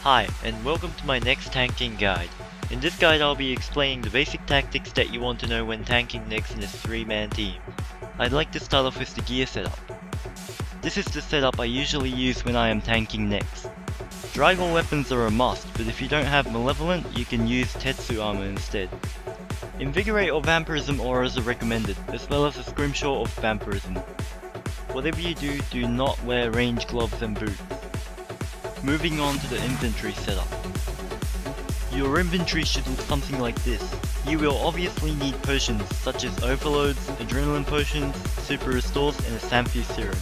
Hi, and welcome to my Nex Tanking guide. In this guide I'll be explaining the basic tactics that you want to know when tanking Nex in a 3-man team. I'd like to start off with the gear setup. This is the setup I usually use when I am tanking Nex. Dragon weapons are a must, but if you don't have Malevolent, you can use Tetsu armor instead. Invigorate or Vampirism auras are recommended, as well as a Scrimshaw of Vampirism. Whatever you do, do not wear range gloves and boots. Moving on to the inventory setup. Your inventory should look something like this. You will obviously need potions such as overloads, adrenaline potions, super restores, and a Samphu serum.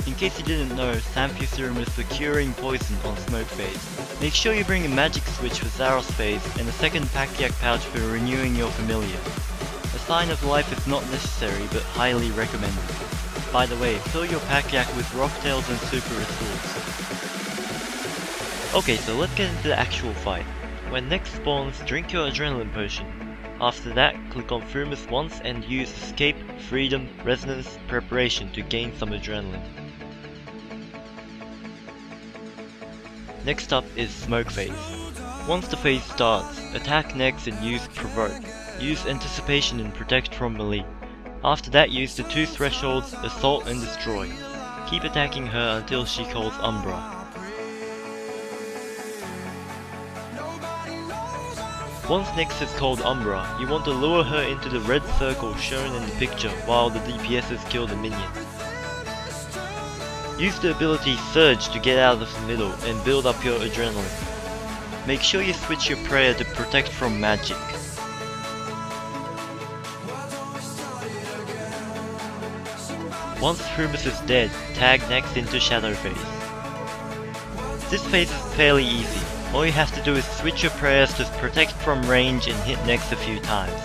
In case you didn't know, Samphu serum is for curing poison on smoke phase. Make sure you bring a magic switch for Zaros phase and a second Pack-Yak pouch for renewing your familiar. A sign of life is not necessary but highly recommended. By the way, fill your Pack-Yak with rocktails and super restores. Okay, so let's get into the actual fight. When Nex spawns, drink your adrenaline potion. After that, click on Frumus once and use Escape, Freedom, Resonance, Preparation to gain some adrenaline. Next up is Smoke Phase. Once the phase starts, attack Nex and use Provoke. Use Anticipation and Protect from melee. After that, use the 2 thresholds, Assault and Destroy. Keep attacking her until she calls Umbra. Once Nex is called Umbra, you want to lure her into the red circle shown in the picture while the DPSs kill the minion. Use the ability Surge to get out of the middle and build up your adrenaline. Make sure you switch your prayer to protect from magic. Once Frumus is dead, tag Nex into Shadow Phase. This phase is fairly easy. All you have to do is switch your prayers to protect from range and hit Nex a few times.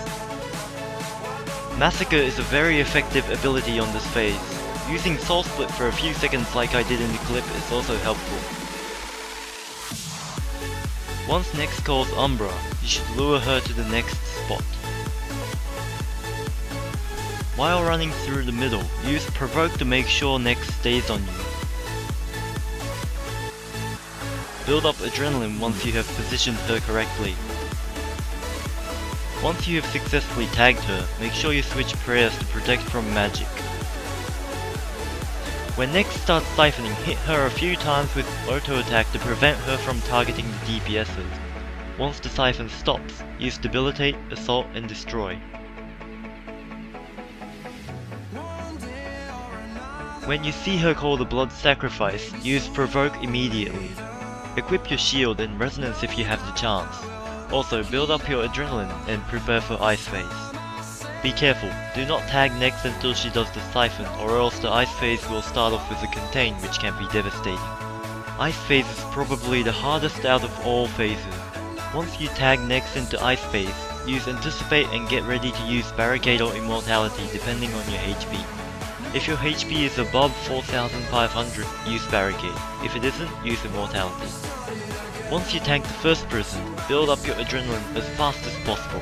Massacre is a very effective ability on this phase. Using Soul Split for a few seconds like I did in the clip is also helpful. Once Nex calls Umbra, you should lure her to the next spot. While running through the middle, use Provoke to make sure Nex stays on you. Build up adrenaline once you have positioned her correctly. Once you have successfully tagged her, make sure you switch prayers to protect from magic. When Nex starts siphoning, hit her a few times with auto attack to prevent her from targeting the DPSs. Once the siphon stops, use Debilitate, Assault and Destroy. When you see her call the Blood Sacrifice, use Provoke immediately. Equip your shield and resonance if you have the chance. Also, build up your adrenaline and prepare for Ice Phase. Be careful, do not tag Nex until she does the siphon, or else the Ice Phase will start off with a Contain, which can be devastating. Ice Phase is probably the hardest out of all phases. Once you tag Nex into Ice Phase, use Anticipate and get ready to use Barricade or Immortality depending on your HP. If your HP is above 4500, use Barricade. If it isn't, use Immortality. Once you tank the first person, build up your adrenaline as fast as possible.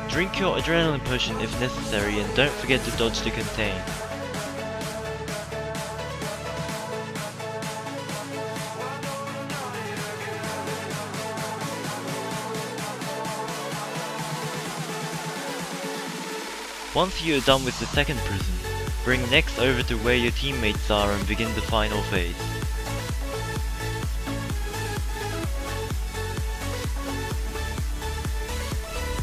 Drink your adrenaline potion if necessary and don't forget to dodge the Contain. Once you are done with the second prison, bring Nex over to where your teammates are and begin the final phase.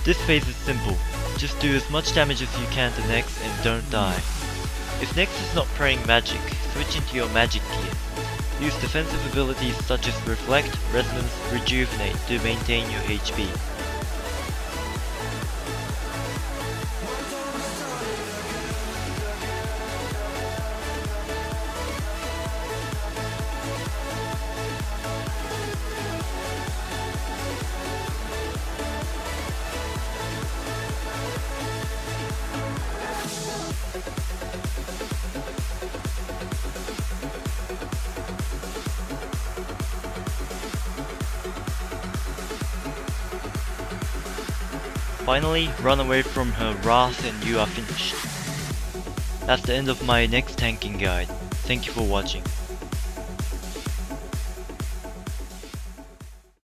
This phase is simple, just do as much damage as you can to Nex and don't die. If Nex is not praying magic, switch into your magic gear. Use defensive abilities such as Reflect, Resonance, Rejuvenate to maintain your HP. Finally, run away from her wrath and you are finished. That's the end of my Nex tanking guide. Thank you for watching.